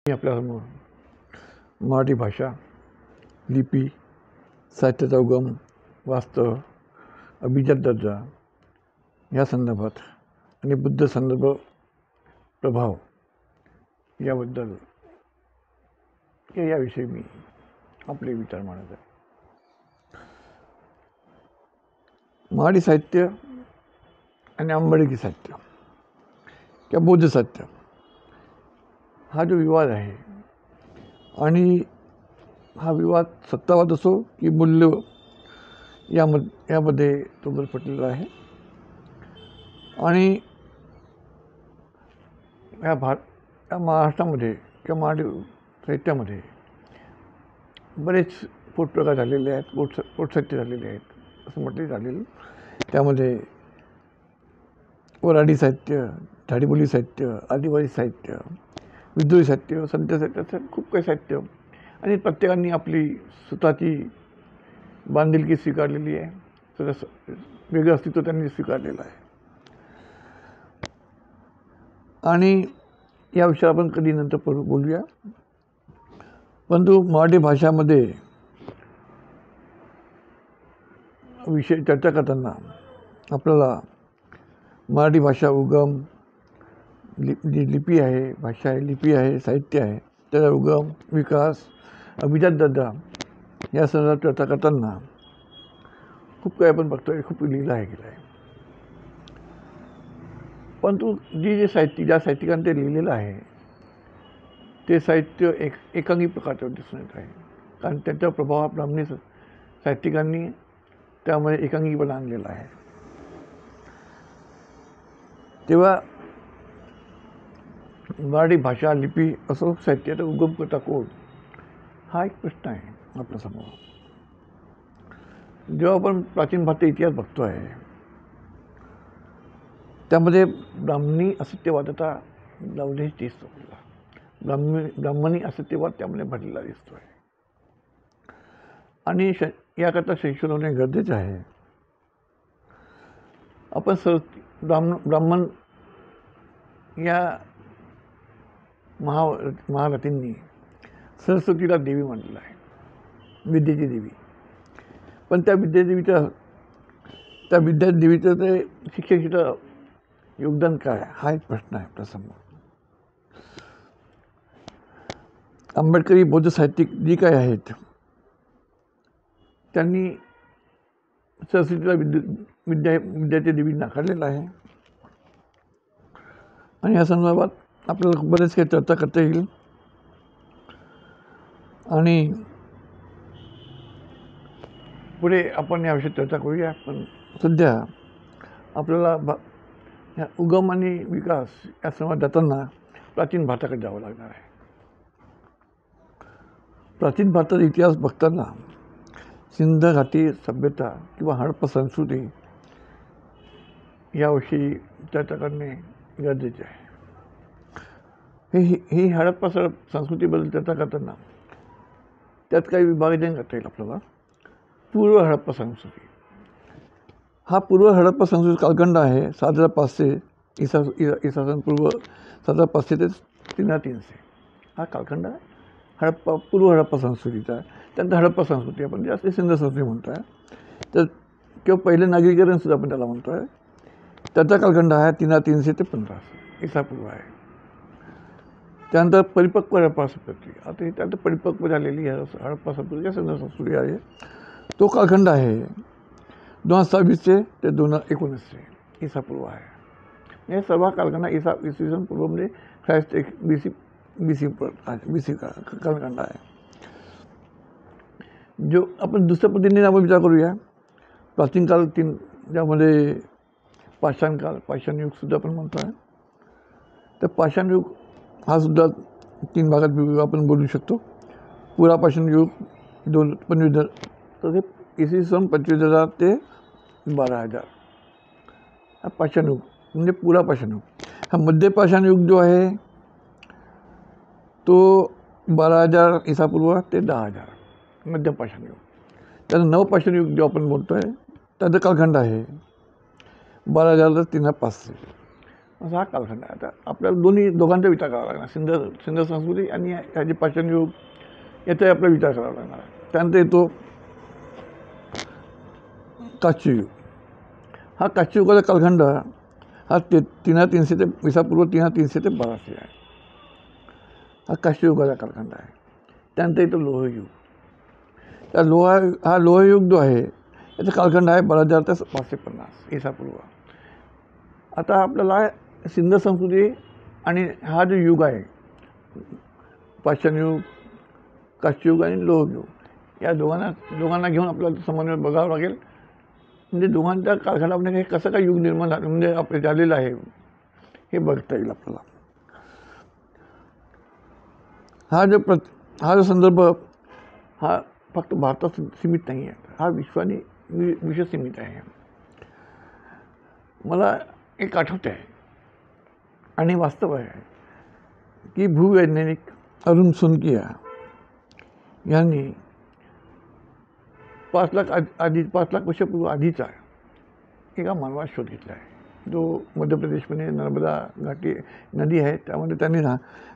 आपल्यासमोर मराठी भाषा, लिपी, साहित्याचा उगम, वास्तव, अभिजात दर्जा या संदर्भात आणि बुद्ध संदर्भ प्रभाव याबद्दल याविषयी मी आपले विचार मांडत आहे. मराठी साहित्य आणि आंबेडकरी साहित्य किंवा बौद्ध साहित्य हा जो विवाद आहे आणि हा विवाद सत्तावाद असो की मूल्य यामध्ये तो गुरफटलेला आहे. आणि या महाराष्ट्रामध्ये किंवा मराठी साहित्यामध्ये बरेच पोटप्रकार झालेले आहेत, पोटसाहित्य झालेले आहेत असं म्हटले झालेलं. त्यामध्ये वऱ्हाडी साहित्य, झाडीबोली साहित्य, आदिवासी साहित्य, विद्रोही साहित्य, संत साहित्य, असं खूप काही साहित्य आणि प्रत्येकाने आपली स्वतःची बांधिलकी स्वीकारलेली आहे, स्वतः वेगळं अस्तित्व त्यांनी स्वीकारलेलं आहे. आणि या विषयावर आपण कधी नंतर बोलूया. परंतु मराठी भाषामध्ये विषय चर्चा करताना आपल्याला मराठी भाषा उगम, जी लिपी आहे, भाषा आहे, लिपी आहे, साहित्य आहे, त्याचा उगम, विकास, अभिजात दर्जा या संदर्भात चर्चा करताना खूप काही आपण बघतोय, खूप लिहिलं आहे गेलं आहे. परंतु जे ज्या साहित्यिकांनी ते लिहिलेलं आहे ते साहित्य एकांगी प्रकारचं दिसून येत आहे. कारण त्याचा प्रभाव ब्राह्मणी साहित्यिकांनी त्यामध्ये एकांगीपणा आणलेला आहे. तेव्हा मराठी भाषा, लिपी असो, साहित्याचा उगमकर्ता कोण हा एक प्रश्न आहे आपल्यासमोर. जेव्हा आपण प्राचीन भारतीय इतिहास बघतो आहे त्यामध्ये ब्राह्मणी असत्यवादाचा लवलेश दिसतो आपल्याला. ब्राह्मणी असत्यवाद त्यामध्ये भरलेला दिसतो आहे. आणि याकरता संशोधन होणे गरजेचे आहे. आपण ब्राह्मण या महारथींनी सरस्वतीला देवी मानलेलं आहे, विद्येची देवी. पण त्या विद्यादेवीचं ते शिक्षणाचं योगदान काय हा एक प्रश्न आहे आपल्यासमोर. आंबेडकरी बौद्ध साहित्यिक जी काय आहेत त्यांनी सरस्वतीला विद्याची देवी नाकारलेलं आहे. आणि या संदर्भात आपल्याला बरेच काही चर्चा करता येईल. आणि पुढे आपण याविषयी चर्चा करूया. पण सध्या आपल्याला उगम आणि विकास या संदर्भात जाताना प्राचीन भारताकडे जावं लागणार आहे. प्राचीन भारताचा इतिहास बघताना सिंध घाटी सभ्यता किंवा हडप्पा संस्कृती याविषयी चर्चा करणे गरजेचे आहे. ही हडप्पा संस्कृतीबद्दल चर्चा करताना त्यात काही विभाजन करता येईल आपल्याला. पूर्व हडप्पा संस्कृती हा पूर्व हडप्पा संस्कृती कालखंड आहे 7500 इसवी पूर्व 7500 ते 3300 हा कालखंड आहे पूर्व हडप्पा संस्कृतीचा. त्यानंतर हडप्पा संस्कृती आपण जास्त सिंध संस्कृती म्हणतो आहे. तर किंवा पहिले नागरीकरण सुद्धा आपण त्याला म्हणतो आहे. त्याचा कालखंड आहे 3300 ते 1500 ईसापूर्व आहे. त्यानंतर परिपक्व हडप्पा संस्कृती, आता ही त्यानंतर परिपक्व झालेली हडप्पा संस्कृती सिंध संस्कृती आहे. तो कालखंड आहे 2026 ते 2019 ईसापूर्व आहे. हे सर्व कालखंड इसवी सन पूर्व म्हणजे ख्राइस्ट BC कालखंड आहे. जो आपण दुसऱ्या पद्धतीने आपण विचार करूया. प्राचीन काल ज्यामध्ये पाषाण काल, पाषाण युग सुद्धा आपण म्हणतो आहे. तर पाषाण युग हा सुद्धा 3 भागात आपण बोलू शकतो. पुरापाषाण युग 25,000 तर ते इसवी सन 25,000 ते 12,000 हा पाषाण युग म्हणजे पुरापाषाण युग. हा मध्यपाषाण युग जो आहे तो 12,000 ईसापूर्व ते 10,000 मध्यपाषाण युग. त्यानंतर नवपाषाण युग जो आपण बोलतो आहे त्याचा कालखंड आहे 12,000 ते 3,500. असा हा कालखंड आहे. आता आपल्याला दोघांचा विचार करावा लागणार, सिंध संस्कृती आणि ह्याचे पाषाण युग याचा आपला विचार करावा लागणार आहे. त्यानंतर येतो काश्ययुग. हा काश्ययुगाचा कालखंड हा 3300 ते विसापूर्व 3300 ते 1200 आहे. हा काश्ययुगाचा कालखंड आहे. त्यानंतर येतो लोहयुग. हा लोहयुग जो आहे याचा कालखंड आहे 12,000 ते 550 विसापूर्व. आता आपल्याला सिंध संस्कृती आणि हा जो युग आहे पाषाण युग, काश्ययुग आणि लोहयुग या दोघांना घेऊन आपल्याला समन्वय बघावं लागेल. म्हणजे दोघांच्या कालखंडामध्ये हे कसं काय युग निर्माण झालं म्हणजे आपलं झालेलं आहे हे बघता येईल आपल्याला. हा जो संदर्भ हा फक्त भारतात सीमित नाही आहे, हा विश्वाने विश्व सीमित आहे. मला एक आठवत आहे आणि वास्तव आहे की भूवैज्ञानिक अरुण सुनकिया यांनी 5 लाख वर्षापूर्वी आधीचा एका मानवाचा शोध घेतला आहे, जो मध्य प्रदेशमध्ये नर्मदा घाटी नदी आहे त्यामध्ये त्यांनी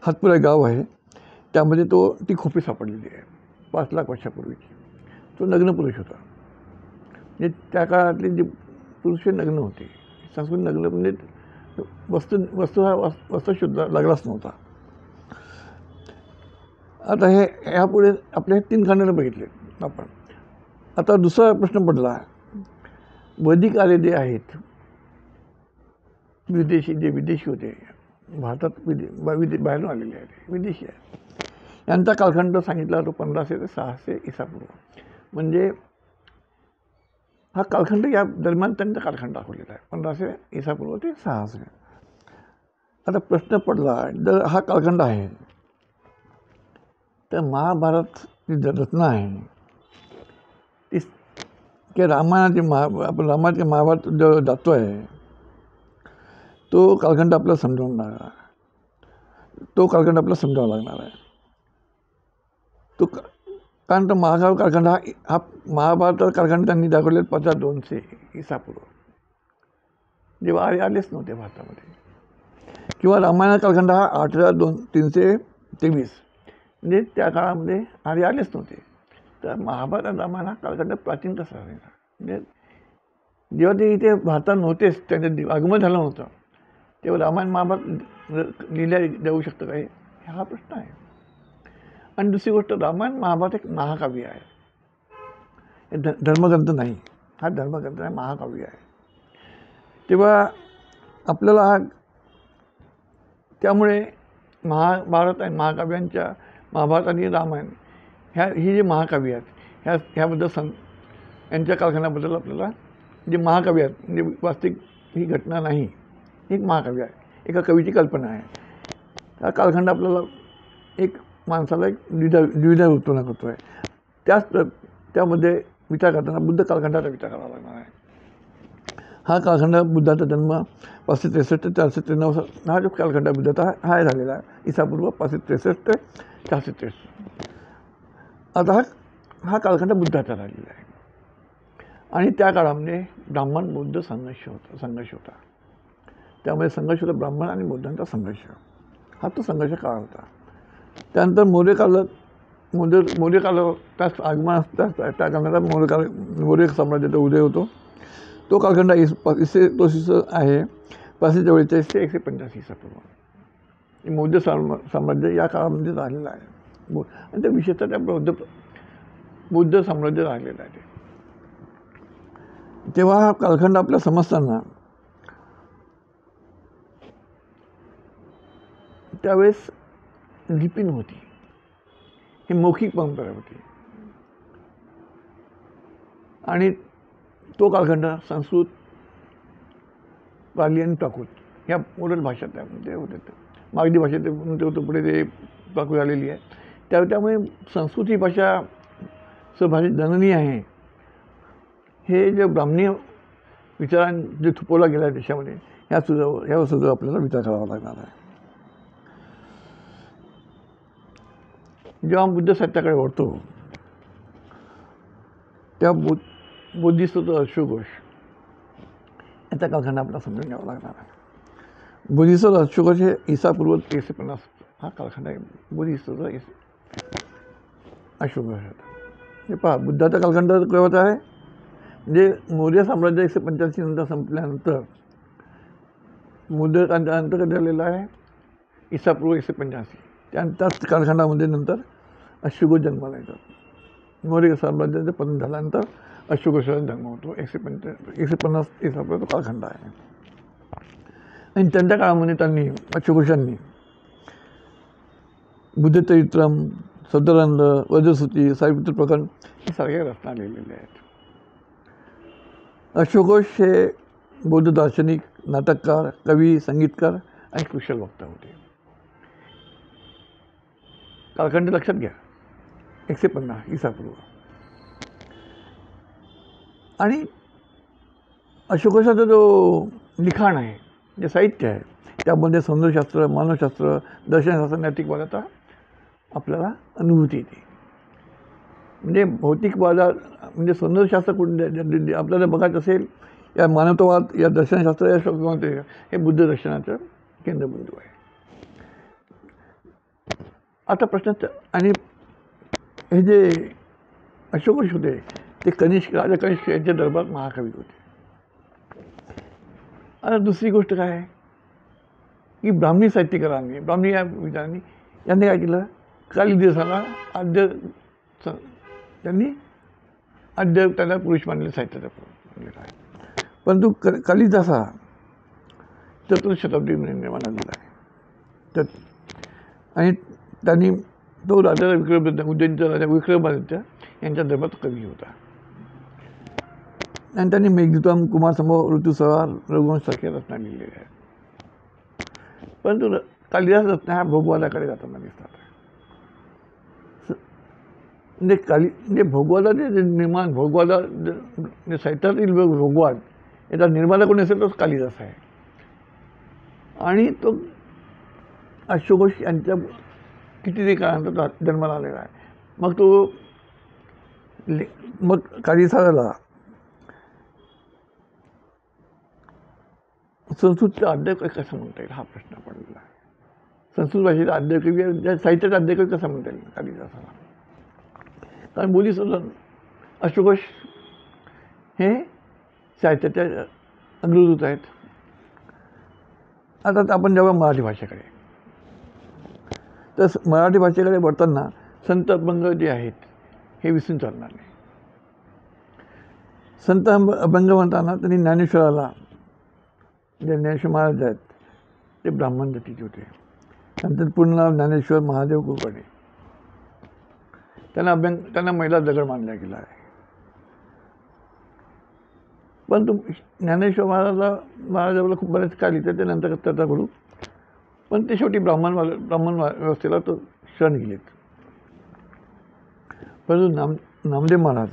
हातपुरा गाव आहे त्यामध्ये ती खोपी सापडलेली आहे 5 लाख वर्षापूर्वीची. तो नग्न पुरुष होता. म्हणजे त्या काळातले जे पुरुष नग्न होते. संस्कृत नग्न म्हणजे वस्त्र शोध लागलाच नव्हता. आता ह्यापुढे आपले 3 खंडाने बघितले आपण. आता दुसरा प्रश्न पडला, वैदिक आर्य जे आहेत विदेशी होते, भारतात बाहेरून आलेले आहेत, विदेशी आहेत, यांचा कालखंड सांगितला तो 1500 ते 600 इसापूर्व. म्हणजे हा कालखंड या दरम्यान त्यांचा कालखंड दाखवलेला आहे 1500 इसापूर्व ते 600. आता प्रश्न पडला, जर हा कालखंड आहे तर महाभारत जी रचना आहे ती की आपण रामायणाचे महाभारत जो जातो आहे तो कालखंड आपल्याला समजावून समजावा लागणार आहे. कारण तो महाभारत कालखंड हा महाभारताचा कालखंड त्यांनी दाखवले 5200 इसापूर्व, जेव्हा आलेच नव्हते भारतामध्ये. किंवा रामायणाचा कालखंड हा 8323 म्हणजे त्या काळामध्ये आलेच नव्हते. तर महाभारत आणि रामायण हा कालखंड प्राचीन कसा आहे. म्हणजे जेव्हा ते इथे भारतात नव्हतेच, त्यांचं आगमन झालं नव्हतं, तेव्हा रामायण महाभारत लिहिल्या जाऊ शकतं काय हा प्रश्न आहे. आणि दुसरी गोष्ट, रामायण महाभारत एक महाकाव्य आहे, हे धर्मग्रंथ नाही. हा धर्मग्रंथ आहे, महाकाव्य आहे. तेव्हा आपल्याला त्यामुळे महाभारत आणि महाकाव्यांच्या महाभारत आणि रामायण ही जी महाकाव्य आहेत ह्याबद्दल यांच्या कालखंडाबद्दल आपल्याला जे महाकाव्य आहेत म्हणजे वास्तविक ही घटना नाही, एक महाकाव्य आहे, एका कवीची कल्पना आहे. हा कालखंड आपल्याला एक माणसाला एक द्विधा उत्पन्न करतो आहे. त्यामध्ये विचार करताना बुद्ध कालखंडाचा विचार करावा लागणार आहे. हा कालखंड बुद्धाचा जन्म 563 ते 493 हा जो कालखंड बुद्धाचा हा झालेला आहे, इसापूर्व 563 ते 463. आता हा कालखंड बुद्धाचा झालेला आहे आणि त्या काळामध्ये ब्राह्मण बौद्ध संघर्ष होता. त्यामुळे संघर्ष होता, ब्राह्मण आणि बौद्धांचा संघर्ष, हा तो संघर्ष काळ होता. त्यानंतर मौर्य काळ त्याच आगमन त्या काळाला मौर्य साम्राज्याचा उदय होतो. तो कालखंड आहे 544 ते 185 इसापूर्व. मौर्य साम्राज्य या काळामध्ये राहिलेलं आहे आणि ते विशेषतः त्या बौद्ध साम्राज्य राहिलेलं आहे. तेव्हा हा कालखंड आपल्या समजताना त्यावेळेस लिपी नव्हती, ही मौखिक परंपरा होती. आणि तो कालखंड संस्कृत, पाली आणि प्राकृत ह्या मोडल भाषा त्यामध्ये होते. मागधी भाषेत होतं, पुढे ते प्राकृत आलेली आहे. त्यामुळे संस्कृत ही भाषा भाषेत जननी आहे हे जे ब्राह्मणीय विचारां जे थोपवला गेला आहे देशामध्ये ह्यावर सुद्धा आपल्याला विचार करावा लागणार आहे. जेव्हा बुद्ध साहित्याकडे वळतो तेव्हा बोधिसत्व अश्वघोष याचा कालखंड आपल्याला समजून घ्यावा लागणार आहे. बोधिसत्व अशोकोश हे ईसापूर्व 150 हा कालखंड आहे. बोधिसत्व अशोकोश. हे पहा, बुद्धाचा कालखंड केव्हाचा आहे, म्हणजे मौर्य साम्राज्य 185 नंतर संपल्यानंतर मौर्य अंत कधी झालेला आहे, ईसापूर्व 185. त्याच कालखंडामध्ये नंतर अशोक जन्माला येतात. मौर्य साम्राज्याचं पतन झाल्यानंतर अशोकेश्वराचा जन्म होतो. 150 ईसापूर्व तो कालखंड आहे. आणि त्यांच्या काळामध्ये त्यांनी अशोकेश्वरांनी बुद्धचरित्रम, सदरानंद, वज्रसूती, सारिपुत्र प्रकरण हे सारख्या रचना लिहिलेल्या आहेत. अशोकोश हे बौद्ध दार्शनिक, नाटककार, कवी, संगीतकार आणि कुशल वक्ता होते. कालखंड लक्षात घ्या, 150 ईसापूर्व. आणि अशोकोशाचा जो लिखाण आहे, जे साहित्य आहे, त्यामध्ये सौंदर्यशास्त्र, मानवशास्त्र, दर्शनशास्त्र, नैतिकवादाचा आपल्याला अनुभूती येते. म्हणजे भौतिकवादा म्हणजे सौंदर्यशास्त्र कुठे आपल्याला बघायचं असेल, या मानवतावाद, या दर्शनशास्त्र, या शब्द हे बुद्ध दर्शनाचं केंद्रबिंदू आहे. आता प्रश्न, आणि हे जे अशोकोश होते ते राजा कनिष्क यांच्या दरबारात महाकवी होते. आता दुसरी गोष्ट काय आहे की ब्राह्मणी साहित्यकारांनी, ब्राह्मणी या विचारांनी यांनी काय केलं, कालिदासाला त्याला पुरुष मानलेलं साहित्याचा मानलेलं आहे. परंतु कालिदास हा चतुर्थ शताब्दीमध्ये निर्माण झालेला आहे. आणि त्यांनी तो राजा उज्जैनचा राजा विक्रमादित्य यांच्या दरबारात कवी होता. आणि त्यांनी मेघदूतम, कुमारसंभव, ऋतुसंहार, रघुवंशसारख्या रचना लिहिलेल्या आहेत. परंतु कालिदास रचना ह्या भोगवादाकडे जाताना दिसतात. म्हणजे भोगवादाचे निर्माण, साहित्यातील भोगवाद याचा निर्माता कोणी असेल तोच कालिदास आहे. आणि तो अशोकोश यांच्या कितीतरी काळानंतर जन्माला आलेला आहे. मग कालिदासाला संस्कृतचा आद्यकवी कसा म्हणता येईल हा प्रश्न पडलेला आहे. संस्कृत भाषेचा आद्यकवी, साहित्याचा आद्यकवी कसा म्हणता येईल कालिदासाला? कारण बोधिसत्व अशोकोश हे साहित्याच्या अग्रदूत आहेत. आता आपण जेव्हा मराठी भाषेकडे, तर मराठी भाषेकडे वळताना संत अभंग जे आहेत हे विसरून चालणार नाही. संत अभंग म्हणताना त्यांनी ज्ञानेश्वराला, जे ज्ञानेश्वर महाराज आहेत ते ब्राह्मण जातीचे होते. त्यांचं पूर्ण नाव ज्ञानेश्वर महादेव कुलकर्णी. त्यांना महिला दगड मानला गेला आहे. परंतु ज्ञानेश्वर महाराजाला खूप बरेच काळ लिहिते, ते नंतर चर्चा करू. पण ते शेवटी ब्राह्मण व्यवस्थेला तो शरण गेलेत. परंतु नामदेव महाराज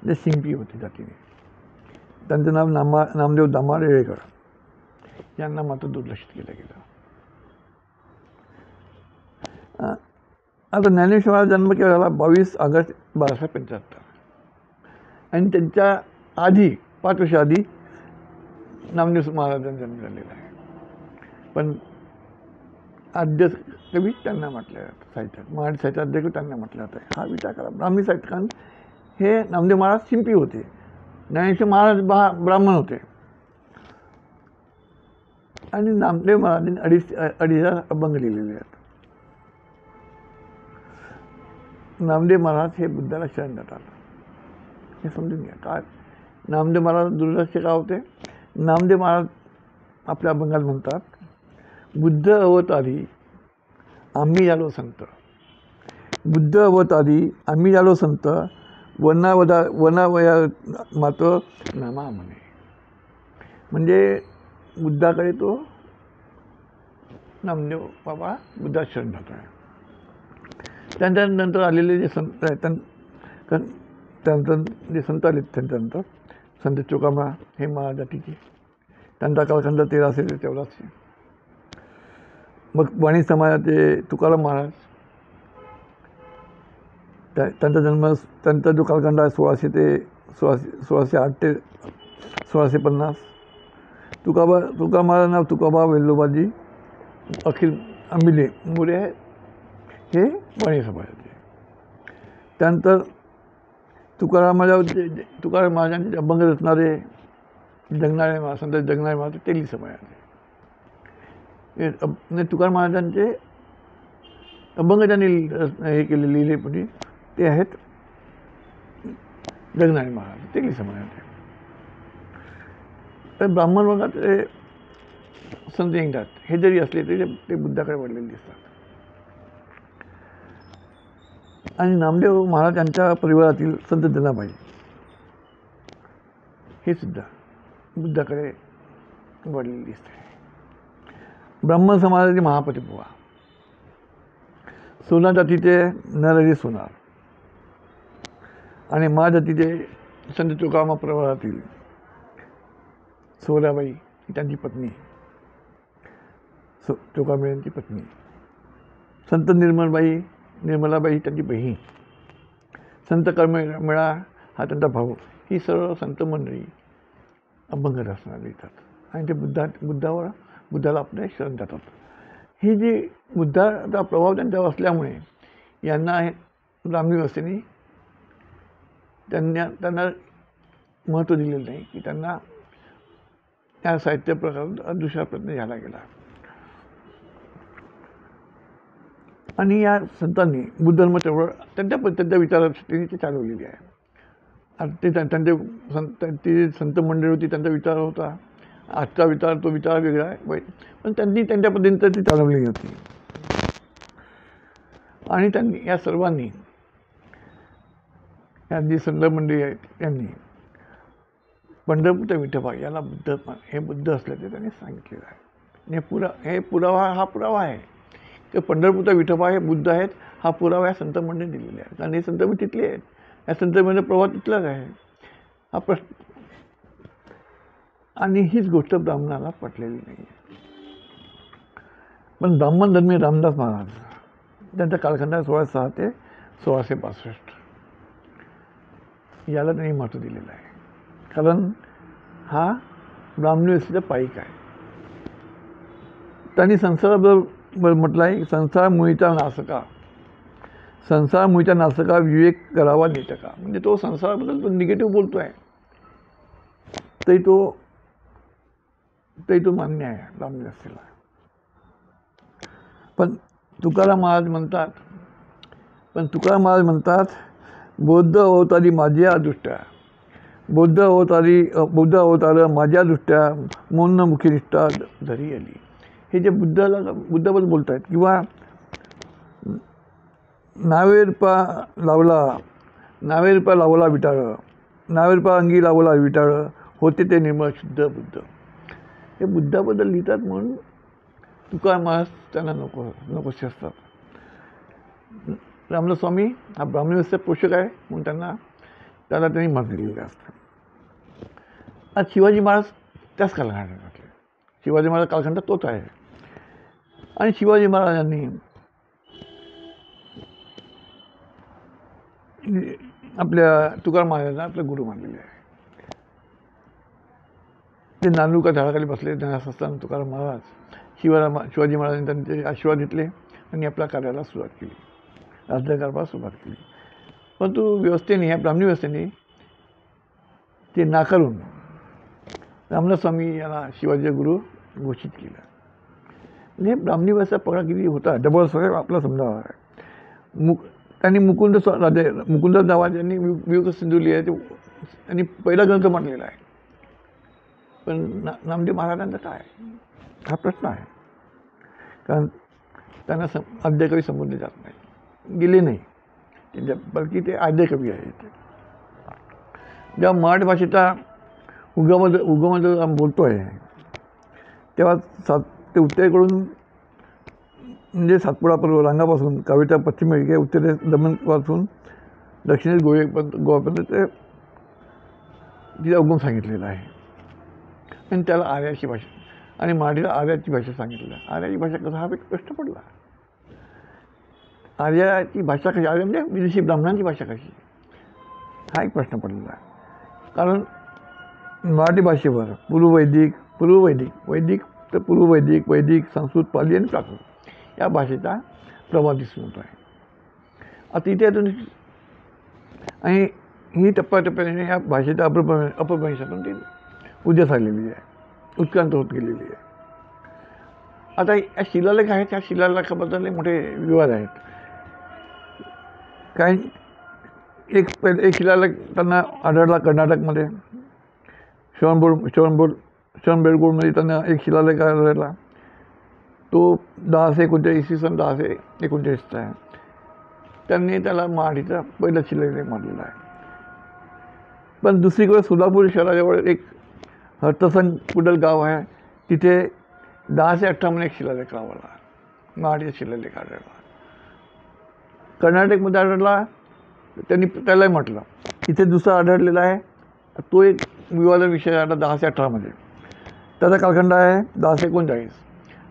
जे शिंपी होते जातीने, त्यांचं नाव नामदेव दामार येळेकर, यांना मात्र दुर्लक्षित केलं गेलं. आता ज्ञानेश्वर महाराज जन्म केला झाला 22 ऑगस्ट 1275. आणि त्यांच्या आधी 5 वर्ष आधी नामदेव महाराजांचा जन्म झालेला आहे. पण आद्य कवी त्यांना म्हटलं जातं साहित्यात, मराठी साहित्यात आद्यकवी त्यांना म्हटलं जातं. हा विचार करा. ब्राह्मणी साहित्यकार हे नामदेव महाराज शिंपी होते, ज्ञानेश्वर महाराज ब्राह्मण होते. आणि नामदेव महाराजांनी 2,500 अभंग लिहिलेले आहेत. नामदेव महाराज हे बुद्धाला शरण जातात, हे समजून घ्या. काय नामदेव महाराज दुर्लक्ष का होते? नामदेव महाराज आपल्या अभंगात म्हणतात, बुद्ध अवतारी आम्ही झालो संत, बुद्ध अवतारी आम्ही झालो संत, वनावया मात्र नामा म्हणे. म्हणजे बुद्धाकडे तो नामदेव बाबा बुद्धा शरण जात आहे. त्यांच्यानंतर आलेले जे संत आहेत, त्यानंतर जे संत आले त्यांच्यानंतर संत चोकामरा हे महाराज जातीचे, त्यांचा कालखंड 1300 ते 1400. मग वाणी समाजाचे तुकाराम महाराज, त्यांचा जन्म, त्यांचा जो कालखंड आहे 1600 ते 1608 ते 1650. तुका माझं नाव तुकोबा वेल्लोबाजी अखिल आंबिले मोरे आहे, हे वाणी समाजाचे. त्यानंतर तुकाराम महाराजांचे अभंग रचणारे जगणारे संत जगणारे महाराज तेली समाजाचे. तुकाराम महाराजांचे अभंग त्यांनी हे केले लिहिलेपणी ते आहेत जगणारे महाराज तेली समाजाचे. तर ब्राह्मण वर्गात संत एकनाथ हे जरी असले तरी ते बुद्धाकडे वळलेले दिसतात. आणि नामदेव महाराज यांच्या परिवारातील संत जनाबाई हे सुद्धा बुद्धाकडे वळलेले दिसते. ब्राह्मण समाजाचे महापती बुवा, सोनार जातीचे नरहरी सोनार आणि मा जातीचे संत तुकाराम परिवारातील सोहराबाई ही त्यांची पत्नी, तुकाराम यांची पत्नी. संत निर्मलाबाई ही त्यांची बहीण. संत कर्ममेळा हा त्यांचा भाऊ. ही सर्व संत मंडळी अभंग रचना लिहितात आणि ते बुद्धाला आपले शरण जातात. ही जी बुद्धाचा प्रभाव त्यांच्यावर असल्यामुळे यांना ब्राह्मणी व्यवस्थेने त्यांना महत्त्व दिलेलं नाही की त्यांना त्या साहित्य प्रकारात दुसरा प्रयत्न झाला गेला. आणि या संतांनी बुद्ध धर्म चळवळ त्यांच्या विचारशक्तीने ते चालवलेली आहे. आणि ते त्यांचे संत मंडळी होती, त्यांचा विचार होता. आजचा विचार तो विचार वेगळा आहे, पण त्यांनी त्यांच्या पद्धतीने ती चालवलेली होती. आणि त्यांनी या सर्वांनी या जी संत मंडळी आहेत त्यांनी पंढरपूरच्या विठोबा याला बुद्ध असल्याचे त्यांनी सांगितलेलं आहे. हे पुरावा आहे की पंढरपूरचा विठोबा हे बुद्ध आहेत. हा पुरावा या संत मंडळी दिलेला आहे. आणि हे संत मंडळी तिथले आहेत. या संत मंडळी प्रभाव तिथलाच आहे. हा प्रश्न आणि हीच गोष्ट ब्राह्मणाला पटलेली नाही. पण ब्राह्मण धर्मी रामदास महाराज त्यांच्या कालखंडात 1606 ते 1662 याला त्यांनी महत्त्व दिलेलं आहे. कारण हा ब्राह्मणी व्यवस्थेचा पाईक आहे. त्यांनी संसाराबद्दल म्हटलं आहे, संसार मुळीचा नासका विवेक करावा नेटका. म्हणजे तो संसाराबद्दल तो निगेटिव्ह बोलतो आहे तरी तो मान्य आहे ब्राह्मणी व्यवस्थेला. पण तुकाराम महाराज म्हणतात बौद्ध अवतारी माझ्या दृष्ट्या, बौद्ध अवतार माझ्या दृष्ट्या मौन मुखी निष्ठा धरी आली. हे जे बुद्धाबद्दल बोलत आहेत किंवा नावेरपा लावला विटाळ, नावेरपा अंगी लावला विटाळ, होते ते निर्मळ शुद्ध बुद्ध. हे बुद्धाबद्दल लिहितात म्हणून तुकाराम महाराज त्यांना नकोसे असतात. रामदास स्वामी हा ब्राह्मणी व्यवस्थेचा पोषक आहे म्हणून त्याला त्यांनी मत दिलेलं असतं. आज शिवाजी महाराज त्याच कालखंडात घातले. शिवाजी महाराज कालखंडात तोच आहे. आणि शिवाजी महाराजांनी आपल्या तुकाराम महाराजांना आपले गुरु मानलेले आहे. ते नानूका झाडाखाली बसले. त्यांना असताना तुकाराम महाराज शिवाजी महाराजांनी त्यांचे आशीर्वाद घेतले आणि आपल्या कार्याला सुरुवात केली, राज्यकारभाराला सुरुवात केली. परंतु व्यवस्थेने, ह्या ब्राह्मणी व्यवस्थेने ते नाकारून रामदास स्वामी याला शिवाजी गुरु घोषित केलं. म्हणजे ब्राह्मणी व्यवस्था पगडा किती होता जबरदस्त आपला समजावा आहे. त्यांनी मुकुंद नावाचे यांनी विवेक सिंधू लिहिलं ते त्यांनी पहिला ग्रंथ मांडलेला आहे. पण नामदेव महाराजांचा काय हा प्रश्न आहे. कारण त्यांना आद्यकवी संबोधले जात नाही, गेले नाही, बल्कि ते आद्यकवी आहेत. जेव्हा मराठी भाषेचा उगमाचं आम्ही बोलतो आहे तेव्हा ते उत्तरेकडून म्हणजे सातपुडा रांगापासून कावेरीच्या पश्चिमेकडे उत्तरेस दमणपासून दक्षिणेस गोव्यापर्यंत ते तिचा उगम सांगितलेला आहे. आणि त्याला आर्याची भाषा आणि मराठीला आर्याची भाषा सांगितलेलं आहे. आर्याची भाषा कसा हा एक प्रश्न पडला. आर्याची भाषा कशी, आर्य म्हणजे विदेशी ब्राह्मणांची भाषा कशी, हा एक प्रश्न पडलेला आहे. कारण मराठी भाषेवर पूर्ववैदिक पूर्ववैदिक, वैदिक तर पूर्ववैदिक, वैदिक, संस्कृत, पाली आणि प्राकृत या भाषेचा प्रभाव दिसून येतो आहे. आता इथे अजून आणि ही टप्प्याटप्प्याने या भाषेच्या अपभ्रंशातून ती उदयास आलेली आहे, उत्क्रांत होत गेलेली आहे. आता या शिलालेख आहेत, ह्या शिलालेखाबद्दल मोठे विवाद आहेत. काही एक शिलालेख त्यांना आढळला कर्नाटकमध्ये, श्रवणबेळगोळमध्ये त्यांना एक शिलालेख आढळला. तो 1039 इसवी सन 1039चा आहे. त्यांनी त्याला मराठीचा पहिला शिलालेख मानलेला आहे. पण दुसरीकडे सोलापूर शहराजवळ एक हर्तसन कुडल गाव आहे, तिथे 1058 एक शिलालेख लावला, मराठीचा शिलालेख आढळला. कर्नाटकमध्ये आढळला, त्यांनी त्यालाही म्हटलं. इथे दुसरा आढळलेला आहे, तो एक विवाद विषय आला 1018मध्ये. त्याचा कालखंड आहे 1039.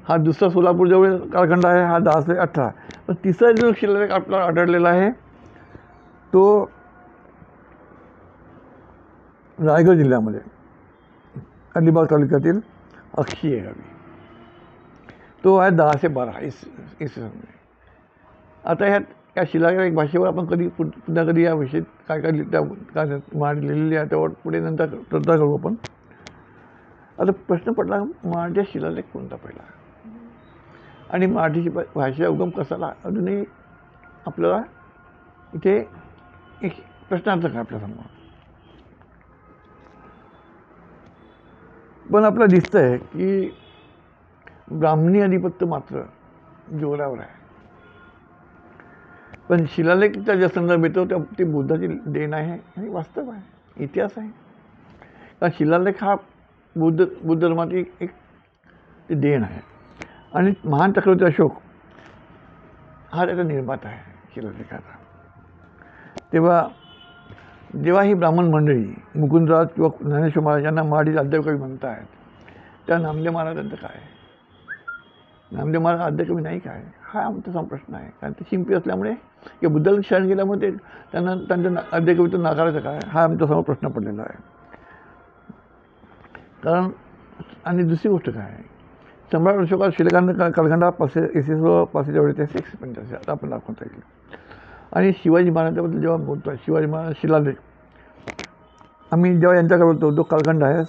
हा दुसरा सोलापूरजवळ कालखंड आहे, हा 1018. पण तिसरा जो शिलालेख आपल्याला आढळलेला आहे तो रायगड जिल्ह्यामध्ये अलिबाग तालुक्यातील अक्षी या गावी. तो आहे 1012 इसवी सनमध्ये. आता या शिलालेख भाषेवर आपण पुन्हा कधी या विषयी काय मराठी लिहिलेली आहे त्यावर पुढे नंतर चर्चा करू आपण. आता प्रश्न पडला मराठी शिलालेख कोणता पहिला आणि मराठीची भाषेचा उगम कसा आला. अजूनही आपल्याला इथे एक प्रश्नार्थक आहे आपल्यासमोर. पण आपल्याला दिसतं आहे की ब्राह्मणी आधिपत्य मात्र जोरावर आहे. पण शिलालेखचा ज्या संदर्भ येतो त्या ती बुद्धाची देण आहे आणि वास्तव आहे, इतिहास आहे. कारण शिलालेख हा बुद्ध धर्माची एक देण आहे आणि महान चक्रवर्ती अशोक हा त्याचा निर्माता आहे शिलालेखाचा. जेव्हा ही ब्राह्मण मंडळी मुकुंदराज किंवा ज्ञानेश्वर महाराज यांना मराठीचे आद्यकवी म्हणतायत, त्या नामदेव महाराजांचं काय? नामदेव महाराज आद्यकवी नाही काय? हा आमचा समोर प्रश्न आहे. कारण ते शिंपी असल्यामुळे किंवा बुद्धाला शरण गेल्यामुळे त्यांना त्यांच्या आद्यकवित्व नाकारायचं काय? हा आमच्यासमोर प्रश्न पडलेला आहे. कारण आणि दुसरी गोष्ट काय आहे, सम्राट अशोका शिलालेखांचा कालखंड हा 585 ते 685 आता आपण दाखवता येईल. आणि शिवाजी महाराजांबद्दल जेव्हा बोलतो आहे, शिवाजी महाराज शिलालेख आम्ही जेव्हा यांच्याकडे बोलतो, जो कालखंड आहे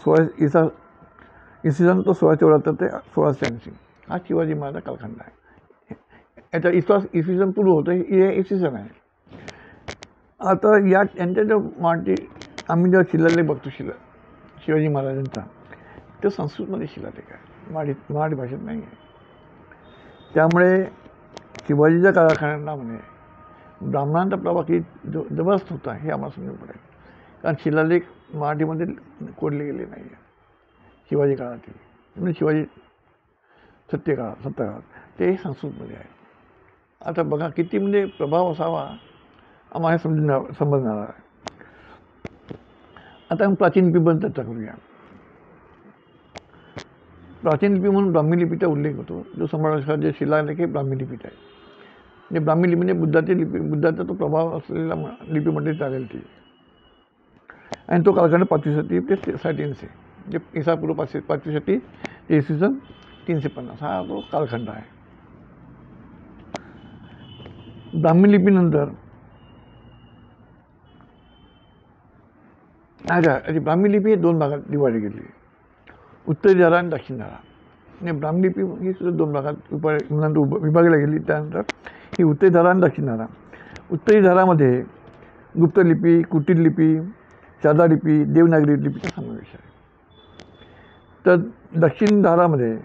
इसवी सन तो 1674 ते 1680 हा शिवाजी महाराजांचा कालखंड आहे. याचा इसवी सन पूर्व होतं, हे इसवी सन आहे. आता यांच्या जो मराठी आम्ही जेव्हा शिलालेख बघतो शिवाजी महाराजांचा, तो संस्कृतमध्ये शिलालेख आहे, मराठी भाषेत नाही आहे. त्यामुळे शिवाजीच्या कालखंडामध्ये ब्राह्मणांचा प्रभाव किती जबरदस्त होता हे आम्हाला समजून पडेल. कारण शिलालेख मराठीमध्ये कोडले गेले नाही आहे शिवाजी काळातील. म्हणजे शिवाजी सत्ताकाळात ते संस्कृतमध्ये आहे. आता बघा किती म्हणजे प्रभाव असावा आम्हाला समजणार आहे. आता आपण प्राचीन लिपीबद्दल चर्चा करूया. प्राचीन लिपी म्हणून ब्राह्मी लिपीचा उल्लेख होतो, जो सम्राट जे शिलालेख हे ब्राह्मी लिपीत आहे. म्हणजे ब्राह्मी लिपी म्हणजे बुद्धाचा तो प्रभाव असलेला लिपी म्हटली चालेल ती. आणि तो कालखंड 5वी शतकी ते 350 म्हणजे इसापूर्व 5वी शतकी ते इसवी सन 350 हा तो कालखंड आहे. ब्राह्मी लिपीनंतर ब्राह्मी लिपी ही 2 भागात डिवाइड केली, उत्तरी धारा आणि दक्षिण धारा. आणि ब्राह्मी लिपी ही सुद्धा 2 भागात विभागली गेली. त्यानंतर ही उत्तरी धारा आणि दक्षिण धारा. उत्तरी धारामध्ये गुप्तलिपी, कुटीर लिपी, साधा लिपी, देवनागरी लिपीचा समावेश आहे. तर दक्षिण धारामध्ये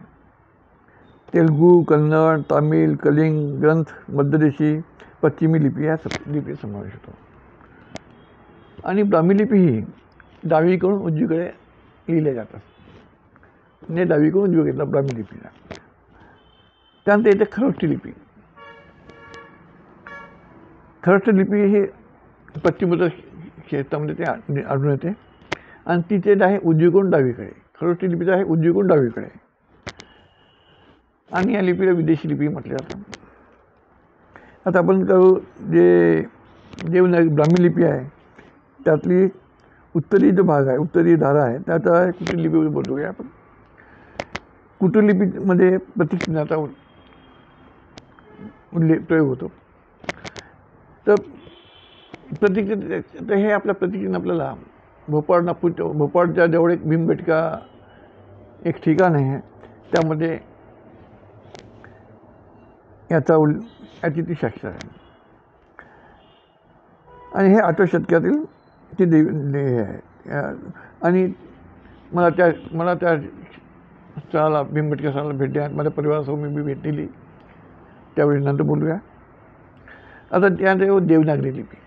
तेलुगू, कन्नड, तामिळ, कलिंग ग्रंथ, मध्यदेशी, पश्चिमी लिपी या लिपीचा समावेश होतो. आणि ब्राह्मी लिपी ही डावीकडून उजवीकडे लिहिल्या जातात. म्हणजे डावीकडून उजवीकडे ब्राह्मी लिपीला. त्यानंतर येते खरोष्टी लिपी. खरोष्टी लिपी ही पश्चिमोत्तर क्षेत्रामध्ये ते आढळून येते आणि तिचे आहे उजवीकडून डावीकडे. खरोष्टी लिपीचं आहे उजवीकडून डावीकडे. आणि या लिपीला विदेशी लिपी म्हटले जातं. आता आपण करू जे ब्राह्मी लिपी आहे त्यातली उत्तरी जो भाग आहे, उत्तरी धारा आहे, त्याचा कुठली लिपी बोलूया आपण. कुटलिपीमध्ये प्रतीकचिन्हाचा प्रयोग होतो. तर तर हे आपलं प्रतीकचिन्ह आपल्याला भोपाळच्या जवळ एक भीमबेटका एक ठिकाण आहे, त्यामध्ये याची ती साक्ष आहे. आणि हे 8व्या शतकातील ती हे आहे. आणि मला त्या स्थळाला भीमबेटका स्थळाला भेट द्या. माझ्या परिवारासह मी भेट दिली. त्यावेळी नंतर बोलूया. आता त्यानंतर देवनागरी लिपी.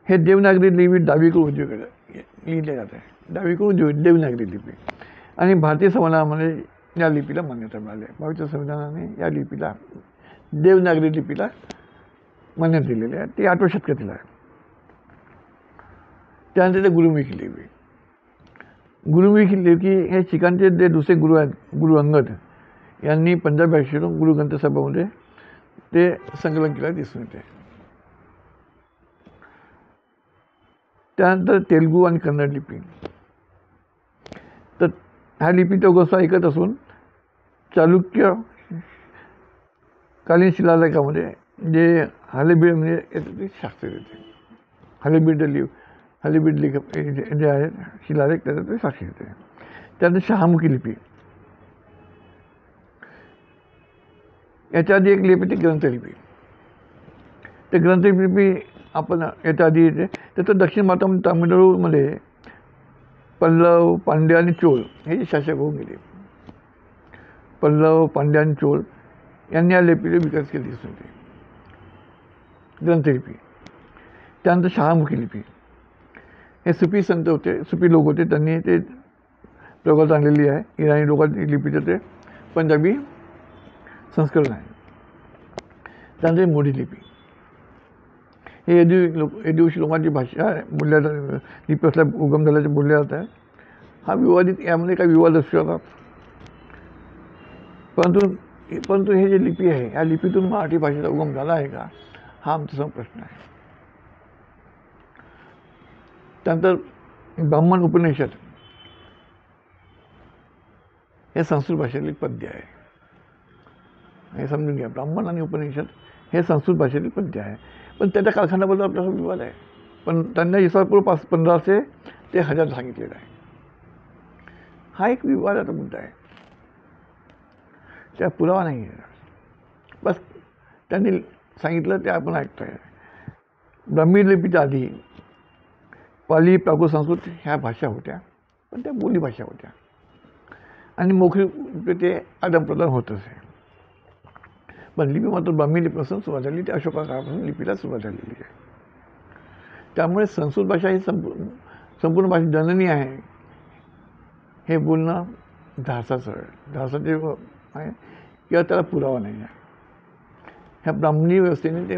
हे देवनागरी लिपी डावीकडून उजवीकडे लिहिल्या जात आहे. डावीकडून देवनागरी लिपी. आणि भारतीय संविधानामध्ये या लिपीला मान्यता मिळाली आहे. भारतीय संविधानाने या लिपीला देवनागरी लिपीला मान्यता दिलेली आहे. ती 8व्या शतकातील आहे. त्यानंतर ते गुरुमुखी लिपी. गुरुमुखी लिपी हे शिखांचे जे दुसरे गुरु आहेत, गुरु अंगद यांनी पंजाब भाषेतून गुरु ग्रंथसाहेबामध्ये ते संकलन केलं दिसून येते. त्यानंतर तेलुगू आणि कन्नड लिपी. तर ह्या लिपी तो गोष्ट ऐकत असून चालुक्य कालीन शिलालेखामध्ये जे हलेबीड म्हणजे ते साक्ष देते. हलेबीड लेख जे आहे शिलालेख त्याचं ते साक्ष देते. त्यानंतर शहामुखी लिपी. याच्या आधी एक लिपी ती ग्रंथलिपी. ते ग्रंथलिपी आपण याच्या आधी येते. त्याचं दक्षिण भारतामध्ये तामिळनाडूमध्ये पल्लव, पांड्या आणि चोळ हे जे शासक होऊन गेले. पल्लव, पांड्या आणि चोळ यांनी या लिपीचे विकास केले दिसून येते. ग्रंथलिपी. त्यानंतर शहामुखी लिपी. हे सुफी संत होते, सुफी लोक होते, त्यांनी ते प्रगत आणलेली आहे. इराणी लोकांची लिपीचं ते पंजाबी संस्करण आहे. त्यानंतर मोडी लिपी. हे यदुवंशी लोकांची भाषा बोलल्या लिपी असल्या उगम झाल्याचे बोलले जात आहे. हा विवादित, यामध्ये काही विवाद असू शकतात. परंतु हे जे लिपी आहे या लिपीतून मराठी भाषेचा उगम झाला आहे का, हा आमचा प्रश्न आहे. त्यानंतर ब्राह्मण उपनिषद हे संस्कृत भाषेतील पद्य आहे. हे समजून घ्या. ब्राह्मण आणि उपनिषद हे संस्कृत भाषेतील पद्य आहे. पण त्याच्या कालखंडाबद्दल आपल्याला विवाद आहे. पण त्यांना इसपूर्व 1500 ते 1000 सांगितलेलं आहे. हा एक विवादाचा मुद्दा आहे. त्या पुरावा नाही आहे. बस त्यांनी सांगितलं ते आपण ऐकतोय. ब्राह्मी लिपीच्या आधी पाली, प्राकृत, संस्कृत ह्या भाषा होत्या, पण त्या बोलीभाषा होत्या. आणि मौखिक ते आदानप्रदान होत असे. पण लिपी मात्र ब्राह्मी लिपीपासून सुरुवात झाली. ते अशोका काळापासून लिपीला सुरुवात झालेली आहे. त्यामुळे संस्कृत भाषा ही संपूर्ण भाषा जननी आहे हे बोलणं धाडसाचे आहे किंवा त्याला पुरावा नाही आहे. ह्या ब्राह्मणी व्यवस्थेने ते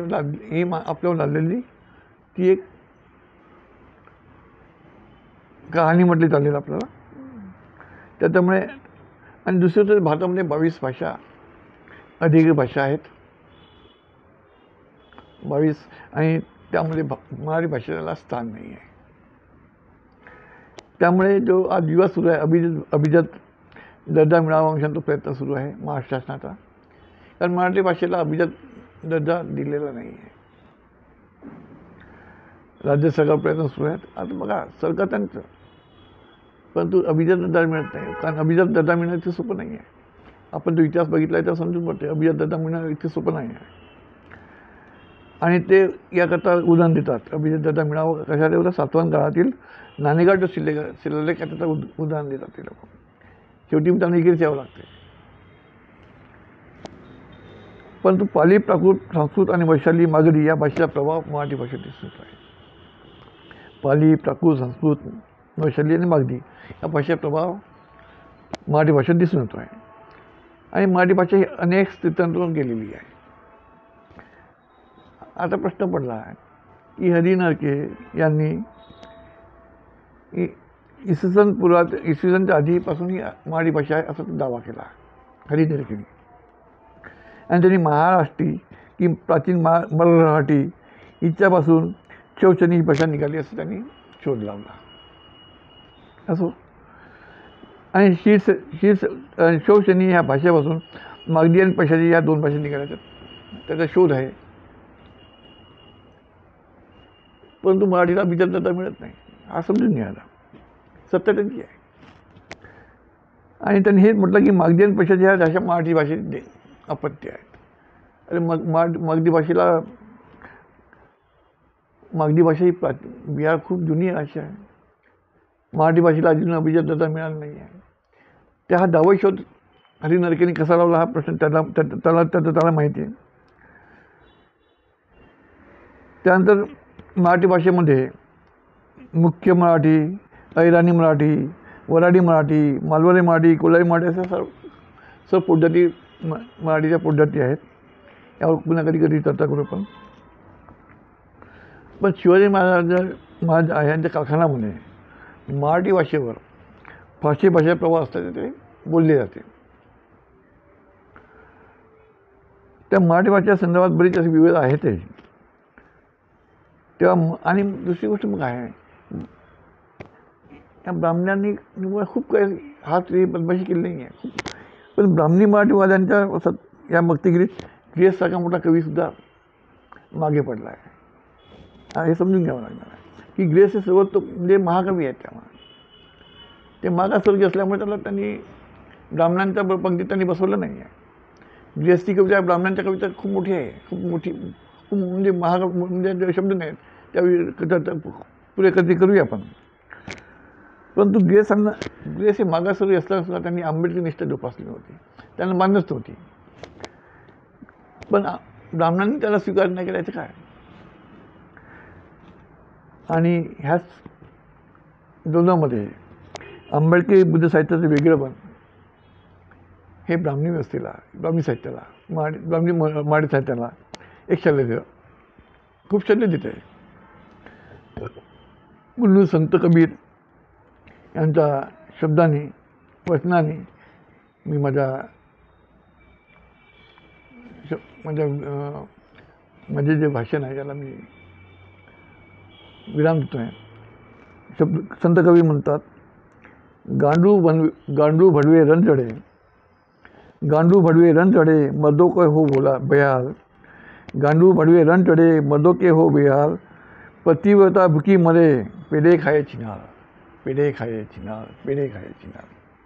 ही आपल्यावर लादलेली ती एक कहाणी म्हटली चालेल आपल्याला. त्याच्यामुळे आणि दुसरं तर भारतामध्ये 22 भाषा अधिक भाषा आहेत. 22 आणि त्यामध्ये मराठी भाषेला स्थान नाही आहे. त्यामुळे जो आज विवाद सुरू आहे, अभिजात दर्जा मिळावा म्हणून तो प्रयत्न सुरू आहे महाराष्ट्र शासनाचा. कारण मराठी भाषेला अभिजात दर्जा दिलेला नाही आहे. राज्य सरकार प्रयत्न सुरू आहेत. आता बघा सरकार त्यांचं, परंतु अभिजात दर्जा मिळत नाही. कारण अभिजात दर्जा मिळणं इतकं सोपं नाही आहे. आपण जो इतिहास बघितला आहे तर समजून पडते अभिजात दर्जा मिळणं इतकं सोपं नाही आहे. आणि ते याकरता उदाहरण देतात. अभिजात दर्जा मिळावं कशा देवला सातवाहन काळातील नाणेगाव जो शिलालेख त्याचं उदाहरण देतात ते लोक. शेवटी त्यांना इकडेच यावं लागते. परंतु पाली, प्राकृत, संस्कृत आणि वैशाली, मागधी या भाषेचा प्रभाव मराठी भाषेत दिसून येतो आहे. पाली, प्राकृत, संस्कृत, वैशाली आणि मागधी या भाषेचा प्रभाव मराठी भाषेत दिसून येतो आहे. आणि मराठी भाषा ही अनेक स्थित्यांतून गेलेली आहे. आता प्रश्न पडला आहे की हरी नरके यांनी इसवीसनच्या आधीपासून ही मराठी भाषा आहे असा दावा केला हरी नरकेने. आणि त्यांनी महाराष्ट्री की प्राचीन मराठी हिच्यापासून शौचनी ही भाषा निघाली असं त्यांनी शोध लावला. असो. आणि शौशनी ह्या भाषेपासून मागधी आणि पशाची या 2 भाषा निघाल्या, त्याचा शोध आहे. परंतु मराठीला अभिजातता मिळत नाही, हा समजून घ्यायला. सत्य त्यांची आहे. आणि त्यांनी हेच म्हटलं की मागधी आणि पशाची ह्या भाषा मराठी भाषेत अपत्य आहेत. अरे मागधी भाषा ही बिहार खूप जुनी भाषा आहे. मराठी भाषेला अजून अभिजातता मिळाली नाही आहे. त्या हा दावा शोध हरी नरकेने कसा लावला हा प्रश्न त्याला माहिती आहे. त्यानंतर मराठी भाषेमध्ये मुख्य मराठी, अहिराणी मराठी, वऱ्हाडी मराठी, मालवणी मराठी, कोल्हारी मराठी अशा सर्व पद्धती मराठीच्या पद्धती आहेत. यावर पुन्हा कधी चर्चा करू आपण. पण शिवाजी महाराज यांच्या कारखान्यामध्ये मराठी भाषेवर फारसी भाषा प्रभाव असतात ते बोलले जाते. त्या मराठी भाषेच्या संदर्भात बरीच अशी विविध आहेत. तेव्हा आणि दुसरी गोष्ट मग आहे, या ब्राह्मणांनी खूप काही हात बदमाशी केली नाही आहे. पण ब्राह्मणी मराठीवाद्यांच्या या भक्तिगिरीत ग्रेससारखा मोठा कवीसुद्धा मागे पडला आहे. हे समजून घ्यावं लागणार आहे की ग्रेस हे सर्वोत्तम म्हणजे महाकवी आहेत. त्यामुळे ते मागासवर्गीय असल्यामुळे त्यांनी ब्राह्मणांच्या पंक्तीत त्यांनी बसवलं नाही आहे. ग्रेसची कविता ब्राह्मणांच्या कविता खूप मोठी आहे, खूप म्हणजे म्हणजे शब्द नाहीत त्या पुढे कधी करूया आपण. परंतु ग्रेस हे मागासवर्गीय असताना सुद्धा त्यांनी आंबेडकर निष्ठा जोपासली होती, त्यांना मान्यच होती. पण ब्राह्मणांनी त्याला स्वीकार नाही करायचं काय. आणि ह्याच दोनामध्ये आंबेडकरी बुद्ध साहित्याचं वेगळेपण हे ब्राह्मणी व्यवस्थेला, ब्राह्मणी साहित्याला, मराठी साहित्याला एक शल्य खूप शल्य देत आहे. म्हणून संत कबीर यांच्या शब्दांनी, वचनांनी मी माझे जे भाषण आहे त्याला मी विराम देतो आहे. संत कवी म्हणतात, गांडू भडवे रण चढे, गांडू भडवे रण चढे, मर्दों के हो बोला बेहाल, गांडू भडवे रण चढे, मर्दों के हो बेहाल, पतिव्रता भुकी मरे, पेड़े खाए चिनार, पेड़े खाए चिनार, पेड़े खाए चिनार.